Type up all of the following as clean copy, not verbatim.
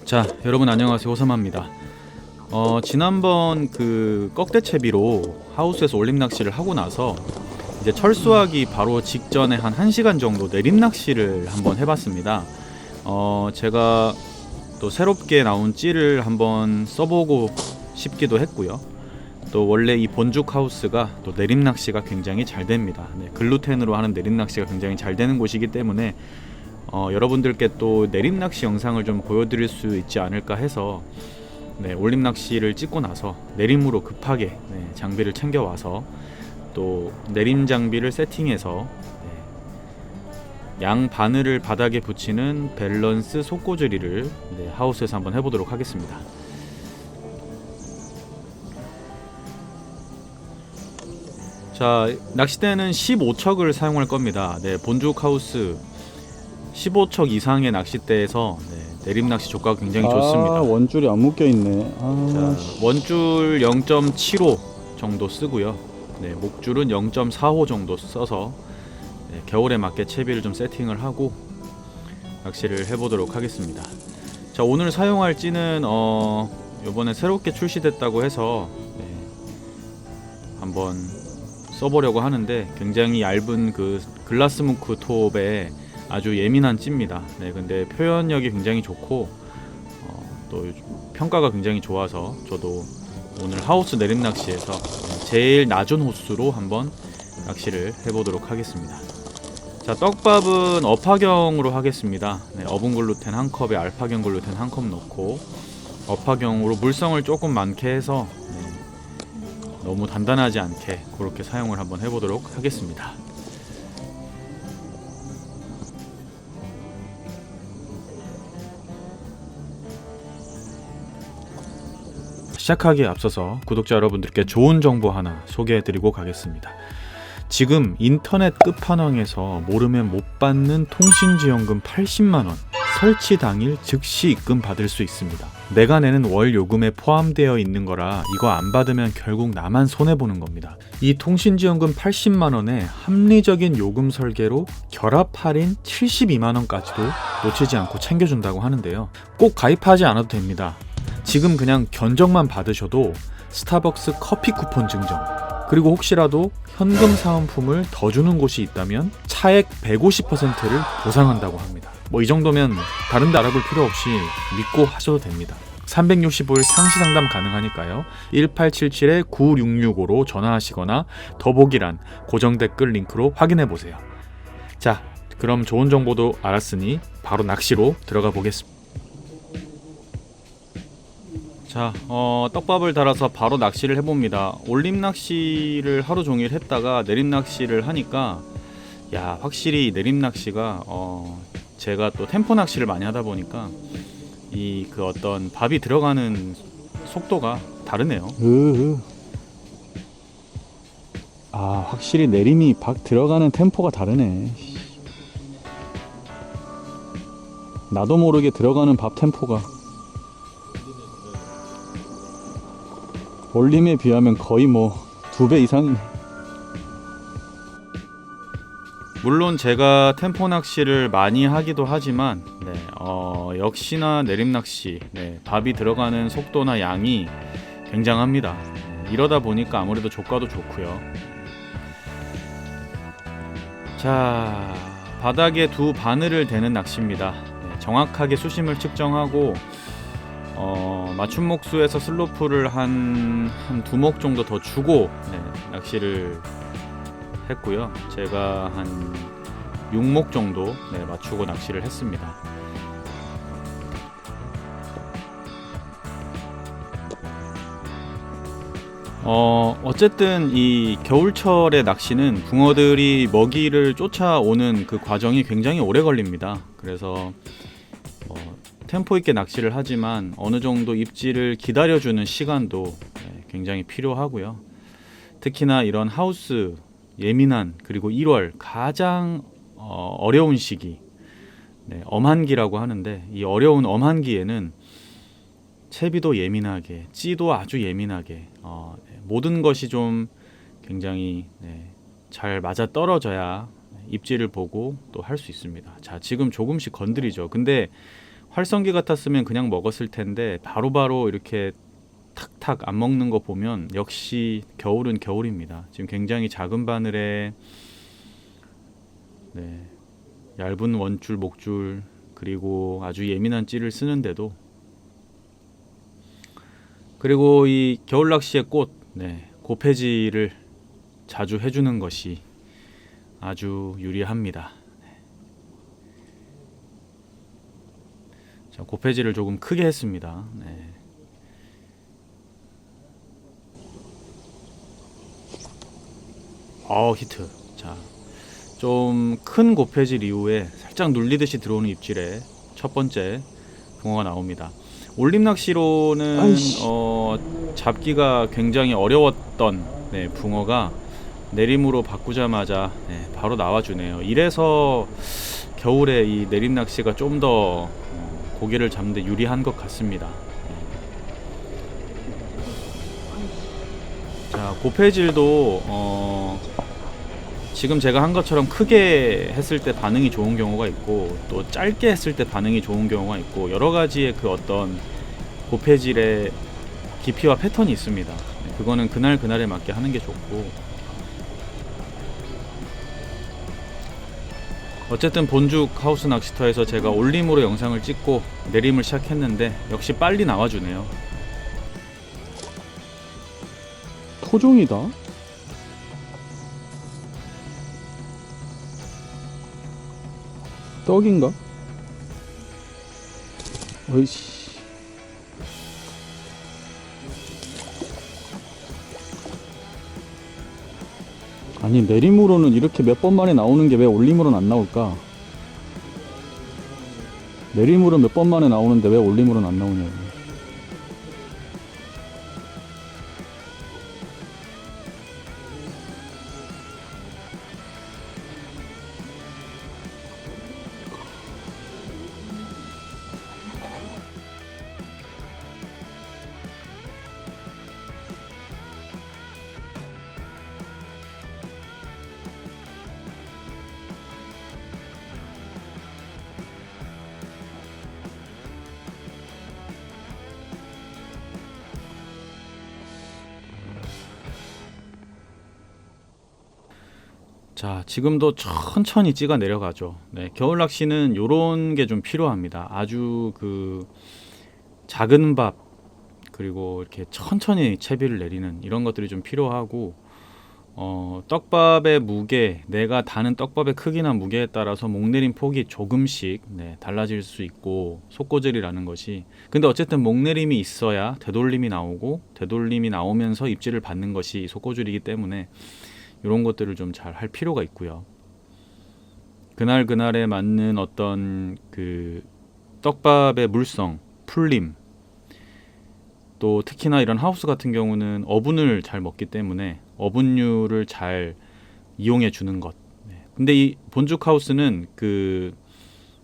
자, 여러분 안녕하세요. 호사마입니다. 지난번 그 꺽대채비로 하우스에서 올림 낚시를 하고 나서 이제 철수하기 바로 직전에 한 1시간 정도 내림 낚시를 한번 해봤습니다. 제가 또 새롭게 나온 찌를 한번 써보고 싶기도 했고요. 또 원래 이 본죽 하우스가 또 내림 낚시가 굉장히 잘 됩니다. 네, 글루텐으로 하는 내림 낚시가 굉장히 잘 되는 곳이기 때문에 여러분들께 또 내림 낚시 영상을 좀 보여드릴 수 있지 않을까 해서 올림 낚시를 찍고 나서 내림으로 급하게 장비를 챙겨와서 또 내림 장비를 세팅해서 양 바늘을 바닥에 붙이는 밸런스 속고지리를 하우스에서 한번 해보도록 하겠습니다. 자, 낚싯대는 15척을 사용할 겁니다. 본죽 하우스 15척 이상의 낚싯대에서 내림 낚시 조과가 굉장히 좋습니다. 원줄이 안 묶여 있네. 자, 원줄 0.75 정도 쓰고요. 목줄은 0.45 정도 써서 겨울에 맞게 채비를 좀 세팅을 하고 낚시를 해보도록 하겠습니다. 자, 오늘 사용할 찌는 요번에 새롭게 출시됐다고 해서 한번 써보려고 하는데 굉장히 얇은 그 글라스무크 톱에 아주 예민한 찌입니다. 근데 표현력이 굉장히 좋고 또 평가가 굉장히 좋아서 저도 오늘 하우스 내림 낚시에서 제일 낮은 호수로 한번 낚시를 해보도록 하겠습니다. 자, 떡밥은 업화경으로 하겠습니다. 어분 글루텐 1컵에 알파경 글루텐 1컵 넣고 업화경으로 물성을 조금 많게 해서 너무 단단하지 않게 그렇게 사용을 한번 해보도록 하겠습니다. 시작하기에 앞서서 구독자 여러분들께 좋은 정보 하나 소개해드리고 가겠습니다. 지금 인터넷 끝판왕에서 모르면 못 받는 통신지원금 80만원 설치 당일 즉시 입금 받을 수 있습니다. 내가 내는 월 요금에 포함되어 있는 거라 이거 안 받으면 결국 나만 손해보는 겁니다. 이 통신지원금 80만원에 합리적인 요금 설계로 결합 할인 72만원까지도 놓치지 않고 챙겨준다고 하는데요. 꼭 가입하지 않아도 됩니다. 지금 그냥 견적만 받으셔도 스타벅스 커피 쿠폰 증정, 그리고 혹시라도 현금 사은품을 더 주는 곳이 있다면 차액 150%를 보상한다고 합니다. 이 정도면 다른 데 알아볼 필요 없이 믿고 하셔도 됩니다. 365일 상시 상담 가능하니까요. 1877-9665로 전화하시거나 더보기란 고정 댓글 링크로 확인해보세요. 자, 그럼 좋은 정보도 알았으니 바로 낚시로 들어가 보겠습니다. 자, 떡밥을 달아서 바로 낚시를 해봅니다. 올림 낚시를 하루 종일 했다가 내림 낚시를 하니까 확실히 내림 낚시가 제가 또 템포 낚시를 많이 하다 보니까 이 그 어떤 밥이 들어가는 속도가 다르네요. 확실히 내림이 박 들어가는 템포가 다르네. 나도 모르게 들어가는 밥 템포가 올림에 비하면 거의 2배 이상이네. 물론 제가 템포 낚시를 많이 하기도 하지만 역시나 내림 낚시 밥이 들어가는 속도나 양이 굉장합니다. 이러다 보니까 아무래도 조과도 좋고요. 자, 바닥에 두 바늘을 대는 낚시입니다. 정확하게 수심을 측정하고 맞춤 목수에서 슬로프를 한 2목 정도 더 주고 낚시를 했고요. 제가 한 6목 정도 맞추고 낚시를 했습니다. 어쨌든 이 겨울철의 낚시는 붕어들이 먹이를 쫓아오는 그 과정이 굉장히 오래 걸립니다. 그래서 템포 있게 낚시를 하지만 어느 정도 입질을 기다려주는 시간도 굉장히 필요하고요. 특히나 이런 하우스 예민한, 그리고 1월 가장 어려운 시기, 엄한기라고 하는데 이 어려운 엄한기에는 채비도 예민하게, 찌도 아주 예민하게 모든 것이 좀 굉장히 잘 맞아 떨어져야 입질을 보고 또 할 수 있습니다. 자, 지금 조금씩 건드리죠. 근데 활성기 같았으면 그냥 먹었을 텐데 바로바로 이렇게 탁탁 안 먹는 거 보면 역시 겨울은 겨울입니다. 지금 굉장히 작은 바늘에 네, 얇은 원줄, 목줄 그리고 아주 예민한 찌를 쓰는데도, 그리고 이 겨울 낚시의 꽃, 네, 고패질을 자주 해주는 것이 아주 유리합니다. 자, 고패질을 조금 크게 했습니다. 네. 히트. 자, 좀 큰 고패질 이후에 살짝 눌리듯이 들어오는 입질에 첫 번째 붕어가 나옵니다. 올림 낚시로는 아이씨. 잡기가 굉장히 어려웠던 네, 붕어가 내림으로 바꾸자마자 네, 바로 나와주네요. 이래서 겨울에 이 내림 낚시가 좀 더 고기를 잡는 데 유리한 것 같습니다. 자, 고패질도 지금 제가 한 것처럼 크게 했을 때 반응이 좋은 경우가 있고, 또 짧게 했을 때 반응이 좋은 경우가 있고, 여러 가지의 그 어떤 고패질의 깊이와 패턴이 있습니다. 그거는 그날 그날에 맞게 하는 게 좋고, 어쨌든 본죽 하우스 낚시터에서 제가 올림으로 영상을 찍고 내림을 시작했는데 역시 빨리 나와주네요. 토종이다. 떡인가? 어이씨. 아니, 내림으로는 이렇게 몇 번 만에 나오는 게 왜 올림으로는 안 나올까? 내림으로 몇 번 만에 나오는데 왜 올림으로는 안 나오냐고. 자, 지금도 천천히 찌가 내려가죠. 네, 겨울 낚시는 요런 게 좀 필요합니다. 아주 그 작은 밥, 그리고 이렇게 천천히 채비를 내리는 이런 것들이 좀 필요하고, 떡밥의 무게, 내가 다는 떡밥의 크기나 무게에 따라서 목내림 폭이 조금씩 네, 달라질 수 있고, 속고질이라는 것이, 근데 어쨌든 목내림이 있어야 되돌림이 나오고, 되돌림이 나오면서 입질을 받는 것이 속고질이기 때문에 이런 것들을 좀 잘 할 필요가 있고요. 그날 그날에 맞는 어떤 그 떡밥의 물성, 풀림, 또 특히나 이런 하우스 같은 경우는 어분을 잘 먹기 때문에 어분류를 잘 이용해 주는 것. 근데 이 본죽 하우스는 그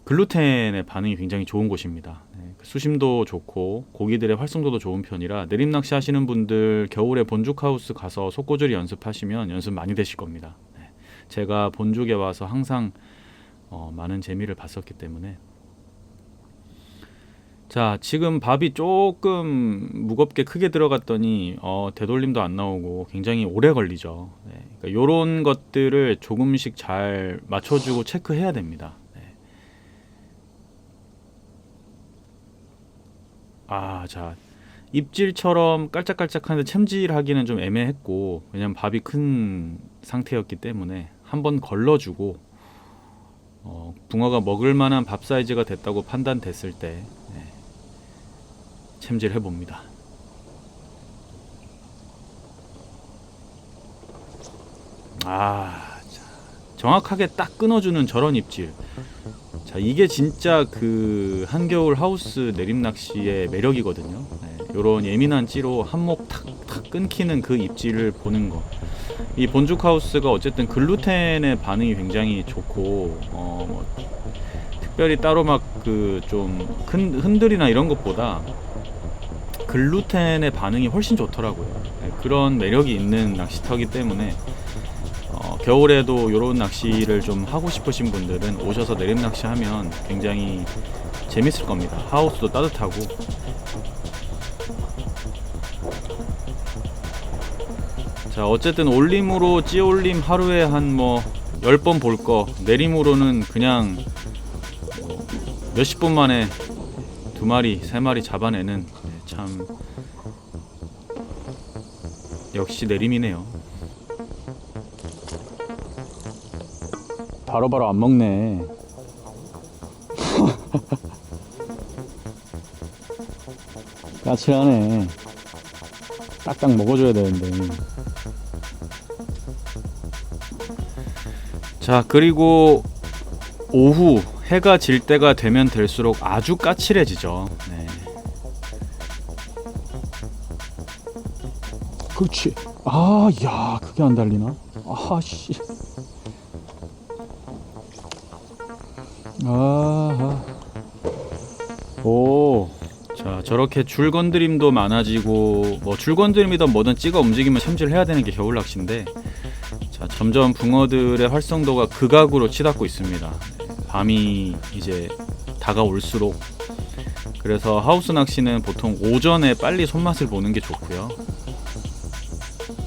글루텐의 반응이 굉장히 좋은 곳입니다. 수심도 좋고 고기들의 활성도도 좋은 편이라 내림 낚시 하시는 분들 겨울에 본죽 하우스 가서 속고조리 연습하시면 연습 많이 되실 겁니다. 제가 본죽에 와서 항상 많은 재미를 봤었기 때문에. 자, 지금 밥이 조금 무겁게 크게 들어갔더니 되돌림도 안 나오고 굉장히 오래 걸리죠. 그러니까 요런 것들을 조금씩 잘 맞춰주고 체크해야 됩니다. 자, 입질처럼 깔짝깔짝하는데 챔질하기는 좀 애매했고, 왜냐면 밥이 큰 상태였기 때문에 한번 걸러주고 붕어가 먹을 만한 밥 사이즈가 됐다고 판단됐을 때 챔질 해봅니다. 정확하게 딱 끊어주는 저런 입질. 자, 이게 진짜 그 한겨울 하우스 내림 낚시의 매력이거든요. 요런 예민한 찌로 한몫 탁탁 끊기는 그 입질을 보는 거. 이 본죽 하우스가 어쨌든 글루텐의 반응이 굉장히 좋고, 특별히 따로 막 그 좀 큰 흔들이나 이런 것보다 글루텐의 반응이 훨씬 좋더라고요. 그런 매력이 있는 낚시터이기 때문에 겨울에도 이런 낚시를 좀 하고 싶으신 분들은 오셔서 내림 낚시하면 굉장히 재밌을 겁니다. 하우스도 따뜻하고. 자, 어쨌든 올림으로 찌올림 하루에 한 뭐 10번 볼 거, 내림으로는 그냥 몇십 분 만에 2마리, 3마리 잡아내는, 참 역시 내림이네요. 바로바로 안 먹네. 까칠하네. 딱딱 먹어줘야 되는데. 자, 그리고 오후 해가 질 때가 되면 될수록 아주 까칠해지죠. 네. 그렇지. 아, 야, 그게 안 달리나? 아, 씨. 아, 오, 자, 저렇게 줄 건드림도 많아지고, 뭐 줄 건드림이든 뭐든 찍어 움직이면 참질해야 되는 게 겨울 낚시인데, 자, 점점 붕어들의 활성도가 극악으로 치닫고 있습니다. 밤이 이제 다가올수록. 그래서 하우스 낚시는 보통 오전에 빨리 손맛을 보는 게 좋고요.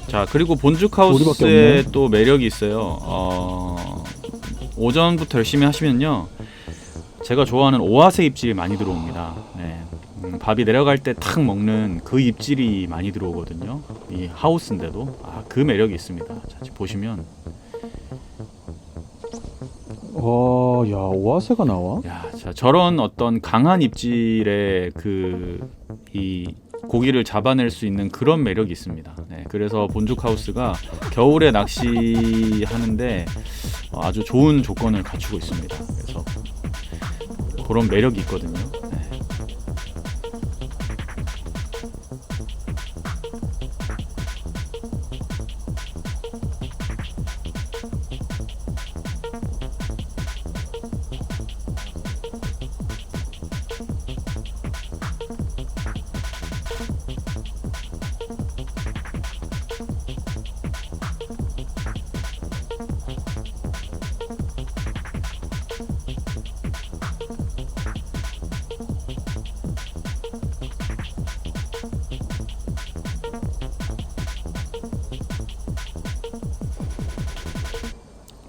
자, 그리고 본죽 하우스에 또 매력이 있어요. 오전부터 열심히 하시면요, 제가 좋아하는 오아새 입질이 많이 들어옵니다. 네. 밥이 내려갈 때 탁 먹는 그 입질이 많이 들어오거든요. 이 하우스인데도 그 매력이 있습니다. 자, 지금 보시면, 야, 오아새가 나와? 야, 자, 저런 어떤 강한 입질에 이 고기를 잡아낼 수 있는 그런 매력이 있습니다. 네, 그래서 본죽 하우스가 겨울에 낚시하는데 아주 좋은 조건을 갖추고 있습니다. 그래서 그런 매력이 있거든요. 네.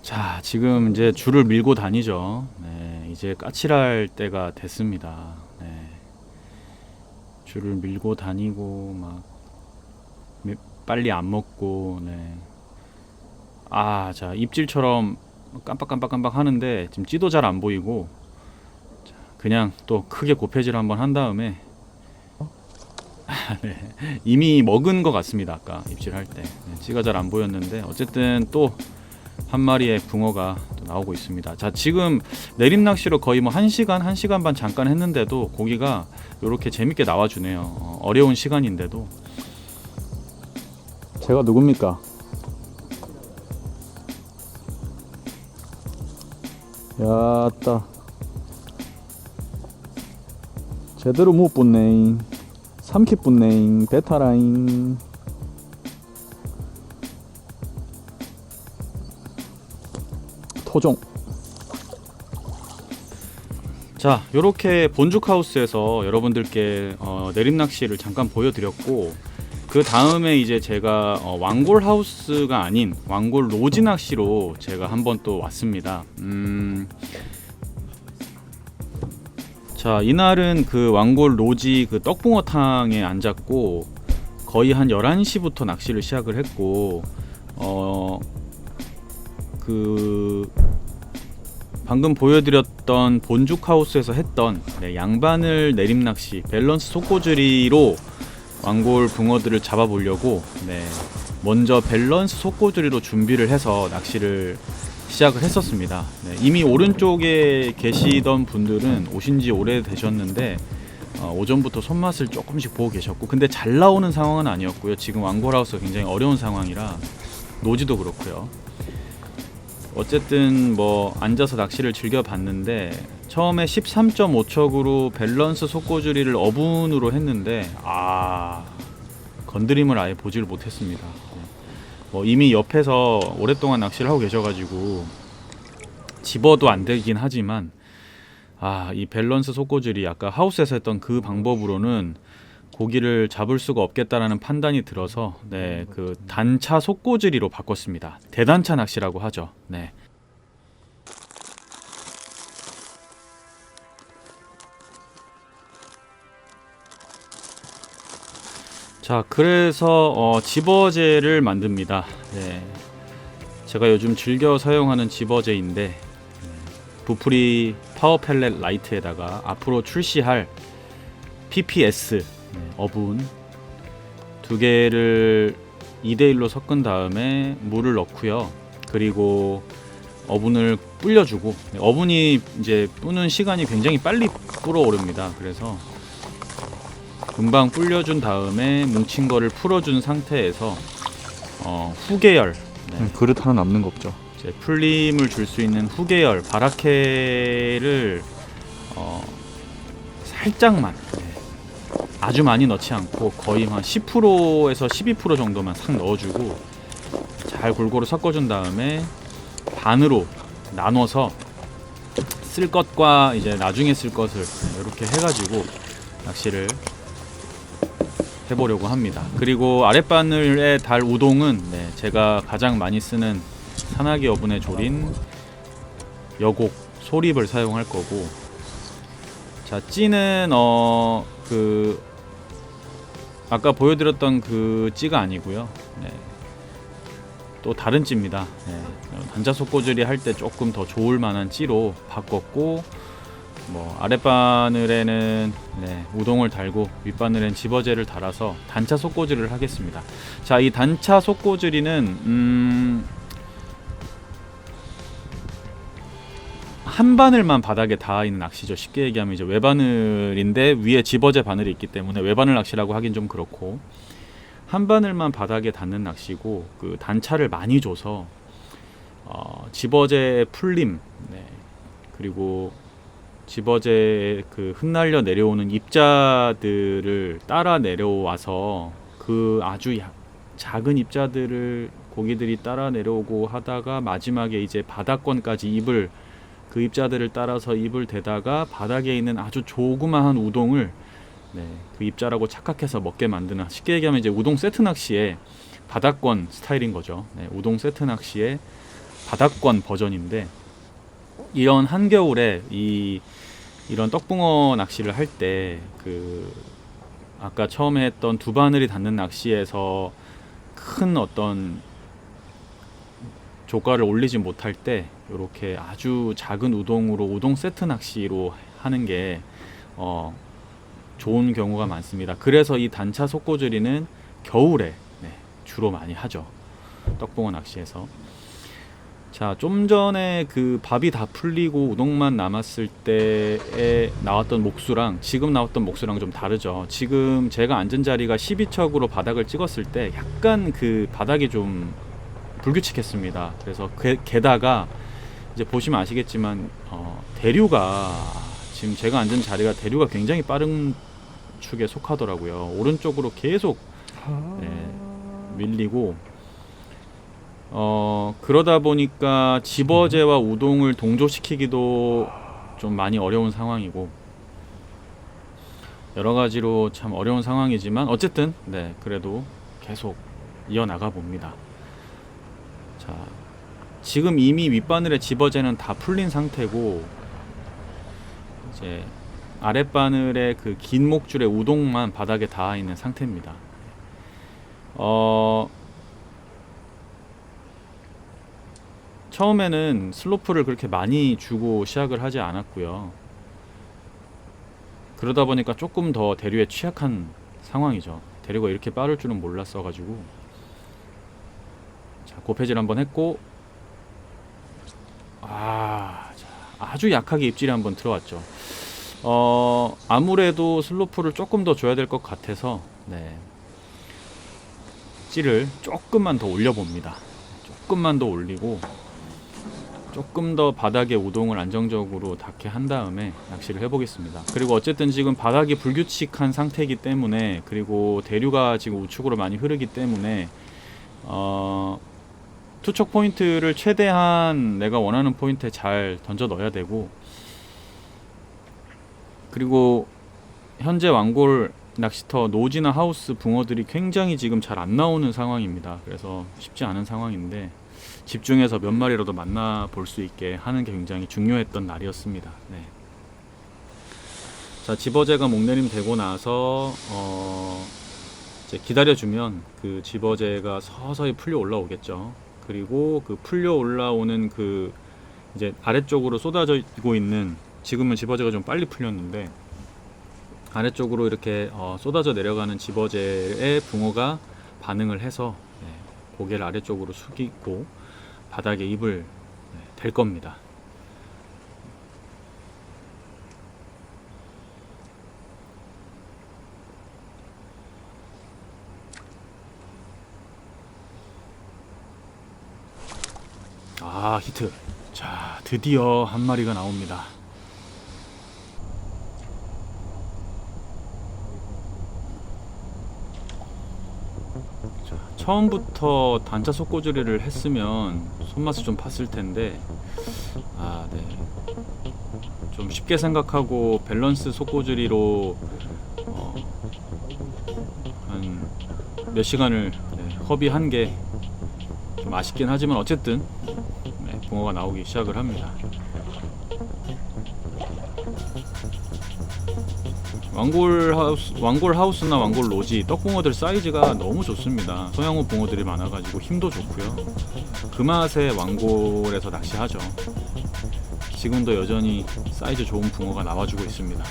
자, 지금 이제 줄을 밀고 다니죠. 네, 이제 까칠할 때가 됐습니다. 네, 줄을 밀고 다니고 막 빨리 안 먹고. 네. 자, 입질처럼 깜빡깜빡깜빡 하는데 지금 찌도 잘 안 보이고, 자, 그냥 또 크게 고패질 한번 한 다음에 네, 이미 먹은 것 같습니다. 아까 입질할 때. 네, 찌가 잘 안 보였는데 어쨌든 또 한 마리의 붕어가 또 나오고 있습니다. 자, 지금 내림 낚시로 거의 뭐 1시간 반 잠깐 했는데도 고기가 이렇게 재밌게 나와주네요. 어려운 시간인데도. 제가 누굽니까? 야따, 제대로 못 붙네. 삼키 붙네. 베타라인. 토종. 자, 요렇게 본죽 하우스에서 여러분들께 내림 낚시를 잠깐 보여드렸고, 그 다음에 이제 제가 왕골 하우스가 아닌 왕골 로지 낚시로 제가 한번 또 왔습니다. 자, 이날은 그 왕골 로지 그 떡붕어탕에 앉았고, 거의 한 11시부터 낚시를 시작을 했고, 방금 보여드렸던 본죽 하우스에서 했던 양바늘 내림 낚시, 밸런스 속고줄이로 왕골 붕어들을 잡아보려고 먼저 밸런스 속고줄이로 준비를 해서 낚시를 시작을 했었습니다. 이미 오른쪽에 계시던 분들은 오신지 오래되셨는데 오전부터 손맛을 조금씩 보고 계셨고, 근데 잘 나오는 상황은 아니었고요. 지금 왕골 하우스가 굉장히 어려운 상황이라, 노지도 그렇고요. 어쨌든 뭐 앉아서 낚시를 즐겨봤는데, 처음에 13.5척으로 밸런스 속고줄이를 어분으로 했는데 건드림을 아예 보지를 못했습니다. 이미 옆에서 오랫동안 낚시를 하고 계셔가지고 집어도 안 되긴 하지만 이 밸런스 속고질이 아까 하우스에서 했던 그 방법으로는 고기를 잡을 수가 없겠다라는 판단이 들어서 그 단차 속고질이로 바꿨습니다. 대단차 낚시라고 하죠. 네. 자, 그래서 집어제를 만듭니다. 네. 제가 요즘 즐겨 사용하는 집어제인데 부풀이 파워 펠렛 라이트에다가 앞으로 출시할 PPS 어분 두 개를 2대1로 섞은 다음에 물을 넣고요. 그리고 어분을 불려주고, 어분이 이제 뿌는 시간이 굉장히 빨리 불어오릅니다. 그래서 금방 불려준 다음에 뭉친 거를 풀어준 상태에서 후계열, 그릇 하나 남는 거 없죠. 이제 풀림을 줄 수 있는 후계열 바라케를 살짝만, 아주 많이 넣지 않고 거의 한 10%에서 12% 정도만 싹 넣어주고 잘 골고루 섞어준 다음에 반으로 나눠서 쓸 것과 이제 나중에 쓸 것을 이렇게 해가지고 낚시를 해보려고 합니다. 그리고 아랫바늘에 달 우동은 제가 가장 많이 쓰는 산화기 어분에 졸인 여곡 소립을 사용할 거고, 자, 찌는 아까 보여드렸던 그 찌가 아니고요. 또 다른 찌입니다. 단자 속고질이 할 때 조금 더 좋을 만한 찌로 바꿨고, 아랫바늘에는 우동을 달고 윗바늘엔 집어제를 달아서 단차 속고질을 하겠습니다. 자, 이 단차 속고질이는 한 바늘만 바닥에 닿아 있는 낚시죠. 쉽게 얘기하면 이제 외바늘인데 위에 집어제 바늘이 있기 때문에 외바늘 낚시라고 하긴 좀 그렇고, 한 바늘만 바닥에 닿는 낚시고, 그 단차를 많이 줘서 집어제 풀림, 그리고 집어제 그 흩날려 내려오는 입자들을 따라 내려와서 그 아주 작은 입자들을 고기들이 따라 내려오고 하다가 마지막에 이제 바닥권까지 그 입자들을 따라서 입을 대다가 바닥에 있는 아주 조그마한 우동을 그 입자라고 착각해서 먹게 만드는, 쉽게 얘기하면 이제 우동 세트 낚시의 바닥권 스타일인 거죠. 우동 세트 낚시의 바닥권 버전인데, 이런 한겨울에 이런 떡붕어 낚시를 할 때 아까 처음에 했던 두 바늘이 닿는 낚시에서 큰 어떤 조과를 올리지 못할 때 이렇게 아주 작은 우동으로 우동 세트 낚시로 하는 게 좋은 경우가 많습니다. 그래서 이 단차 속고질이는 겨울에 주로 많이 하죠. 떡붕어 낚시에서. 자, 좀 전에 그 밥이 다 풀리고 우동만 남았을 때에 나왔던 목수랑 지금 나왔던 목수랑 좀 다르죠. 지금 제가 앉은 자리가 12척으로 바닥을 찍었을 때 약간 그 바닥이 좀 불규칙했습니다. 그래서 게다가 이제 보시면 아시겠지만 대류가, 지금 제가 앉은 자리가 대류가 굉장히 빠른 축에 속하더라고요. 오른쪽으로 계속 밀리고, 그러다 보니까 집어제와 우동을 동조시키기도 좀 많이 어려운 상황이고, 여러 가지로 참 어려운 상황이지만 어쨌든 그래도 계속 이어나가 봅니다. 자, 지금 이미 윗바늘의 집어제는 다 풀린 상태고, 이제 아랫바늘의 그 긴 목줄의 우동만 바닥에 닿아 있는 상태입니다. 처음에는 슬로프를 그렇게 많이 주고 시작을 하지 않았고요. 그러다 보니까 조금 더 대류에 취약한 상황이죠. 대류가 이렇게 빠를 줄은 몰랐어 가지고. 자, 고패질 한번 했고, 아주 약하게 입질이 한번 들어왔죠. 아무래도 슬로프를 조금 더 줘야 될 것 같아서 찌를 조금만 더 올려봅니다. 조금만 더 올리고 조금 더 바닥에 우동을 안정적으로 닿게 한 다음에 낚시를 해보겠습니다. 그리고 어쨌든 지금 바닥이 불규칙한 상태이기 때문에, 그리고 대류가 지금 우측으로 많이 흐르기 때문에 투척 포인트를 최대한 내가 원하는 포인트에 잘 던져 넣어야 되고, 그리고 현재 완골 낚시터 노지나 하우스 붕어들이 굉장히 지금 잘 안 나오는 상황입니다. 그래서 쉽지 않은 상황인데 집중해서 몇 마리라도 만나 볼 수 있게 하는 게 굉장히 중요했던 날이었습니다. 네. 자, 집어제가 목내림 되고 나서 이제 기다려주면 그 집어제가 서서히 풀려 올라오겠죠. 그리고 그 풀려 올라오는 그 이제 아래쪽으로 쏟아지고 있는, 지금은 집어제가 좀 빨리 풀렸는데 아래쪽으로 이렇게 쏟아져 내려가는 집어제에 붕어가 반응을 해서 고개를 아래쪽으로 숙이고 바닥에 입을 댈 겁니다. 아, 히트. 자, 드디어 한 마리가 나옵니다. 자, 처음부터 단자 속고주리를 했으면 손맛을 좀 봤을 텐데, 네. 좀 쉽게 생각하고 밸런스 속고주리로 한 몇 시간을 허비한 게 좀 아쉽긴 하지만 어쨌든 붕어가 나오기 시작을 합니다. 왕골 하우스나 왕골 로지 떡붕어들 사이즈가 너무 좋습니다. 소양호 붕어들이 많아가지고 힘도 좋고요. 그 맛에 왕골에서 낚시하죠. 지금도 여전히 사이즈 좋은 붕어가 나와주고 있습니다.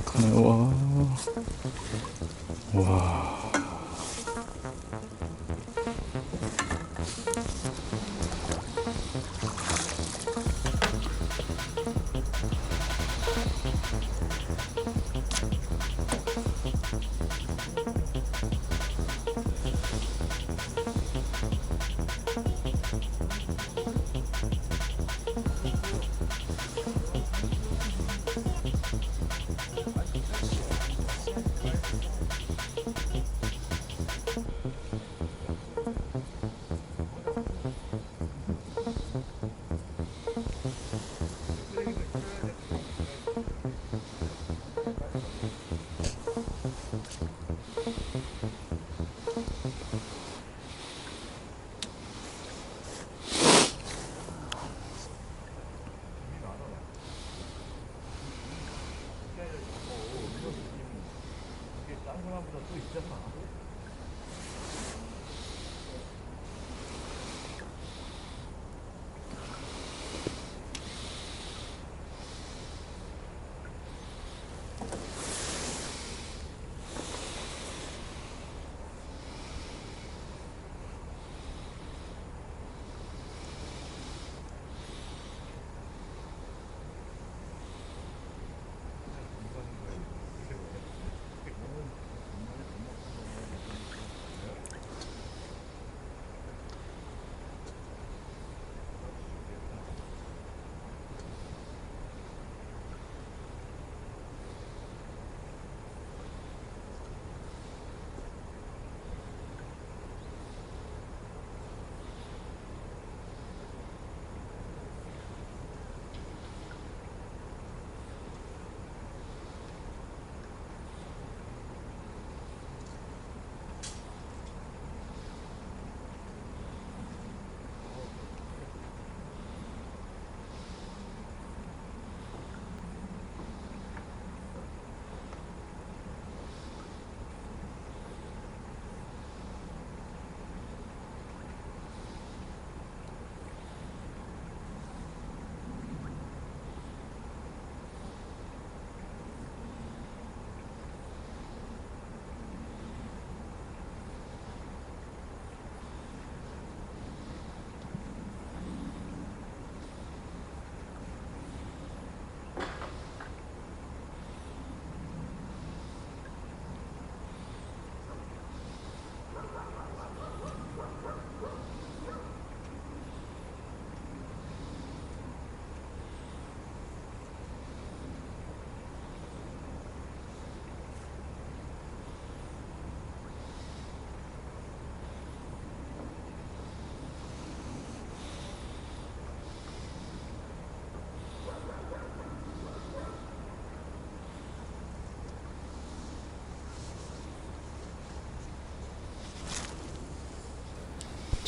크네. 와.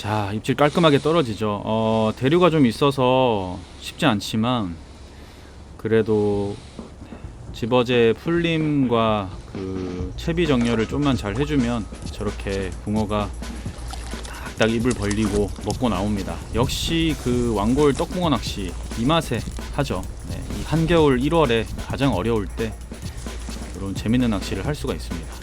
자, 입질 깔끔하게 떨어지죠. 대류가 좀 있어서 쉽지 않지만 그래도 집어제 풀림과 그 채비 정렬을 좀만 잘 해주면 저렇게 붕어가 딱 입을 벌리고 먹고 나옵니다. 역시 그 왕골 떡붕어 낚시 이 맛에 하죠. 네, 이 한겨울 1월에 가장 어려울 때 이런 재밌는 낚시를 할 수가 있습니다.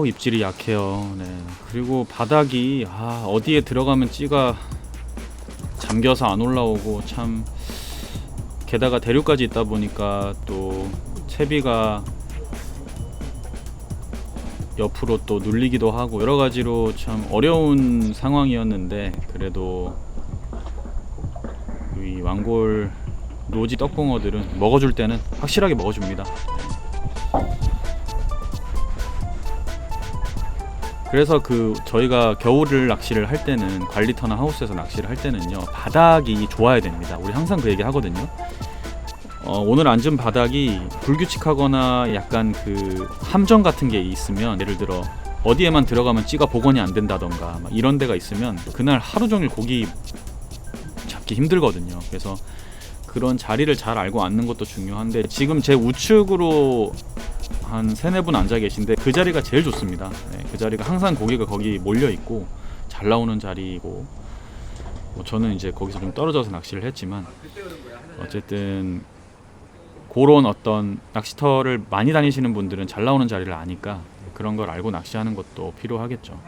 입질이 약해요. 네. 그리고 바닥이 어디에 들어가면 찌가 잠겨서 안 올라오고, 참 게다가 대류까지 있다 보니까 또 채비가 옆으로 또 눌리기도 하고 여러 가지로 참 어려운 상황이었는데, 그래도 이 왕골 노지 떡붕어들은 먹어줄 때는 확실하게 먹어줍니다. 그래서 저희가 겨울을 낚시를 할 때는, 관리터나 하우스에서 낚시를 할 때는요, 바닥이 좋아야 됩니다. 우리 항상 그 얘기 하거든요. 오늘 앉은 바닥이 불규칙하거나 약간 함정 같은 게 있으면, 예를 들어 어디에만 들어가면 찌가 복원이 안 된다던가 이런 데가 있으면 그날 하루 종일 고기 잡기 힘들거든요. 그래서 그런 자리를 잘 알고 앉는 것도 중요한데, 지금 제 우측으로 한 3-4분 앉아 계신데 그 자리가 제일 좋습니다. 네, 그 자리가 항상 고기가 거기 몰려 있고 잘 나오는 자리이고, 저는 이제 거기서 좀 떨어져서 낚시를 했지만, 어쨌든 그런 어떤 낚시터를 많이 다니시는 분들은 잘 나오는 자리를 아니까 그런 걸 알고 낚시하는 것도 필요하겠죠.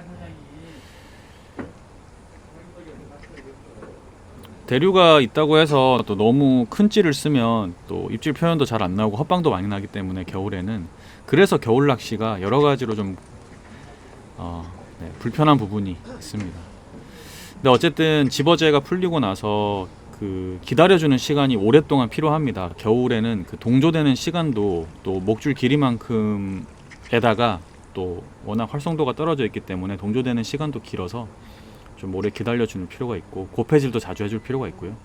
대류가 있다고 해서 또 너무 큰 찌를 쓰면 또 입질 표현도 잘 안 나오고 헛방도 많이 나기 때문에, 겨울에는 그래서 겨울 낚시가 여러 가지로 좀 불편한 부분이 있습니다. 근데 어쨌든 집어제가 풀리고 나서 기다려주는 시간이 오랫동안 필요합니다. 겨울에는 동조되는 시간도 또 목줄 길이만큼에다가 또 워낙 활성도가 떨어져 있기 때문에 동조되는 시간도 길어서 좀 오래 기다려주는 필요가 있고, 고폐질도 자주 해줄 필요가 있고요.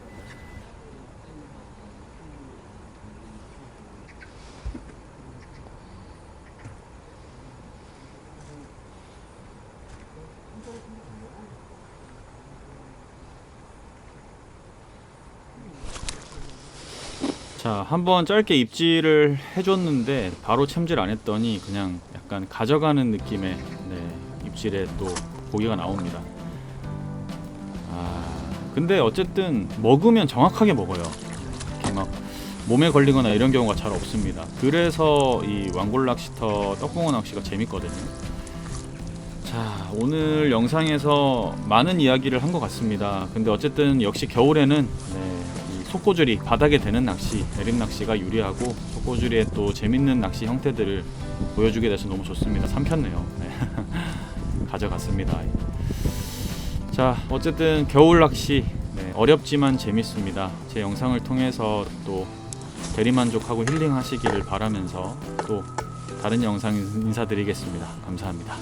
자, 한번 짧게 입질을 해줬는데 바로 챔질 안 했더니 그냥 약간 가져가는 느낌의 입질에 또 고기가 나옵니다. 근데 어쨌든 먹으면 정확하게 먹어요. 이렇게 막 몸에 걸리거나 이런 경우가 잘 없습니다. 그래서 이 왕골 낚시터 떡붕어 낚시가 재밌거든요. 자, 오늘 영상에서 많은 이야기를 한 것 같습니다. 근데 어쨌든 역시 겨울에는 이 속고줄이 바닥에 대는 낚시, 내림 낚시가 유리하고 속고줄이의 또 재밌는 낚시 형태들을 보여주게 돼서 너무 좋습니다. 삼켰네요. 가져갔습니다. 자, 어쨌든 겨울 낚시 어렵지만 재밌습니다. 제 영상을 통해서 또 대리만족하고 힐링하시기를 바라면서 또 다른 영상 인사드리겠습니다. 감사합니다.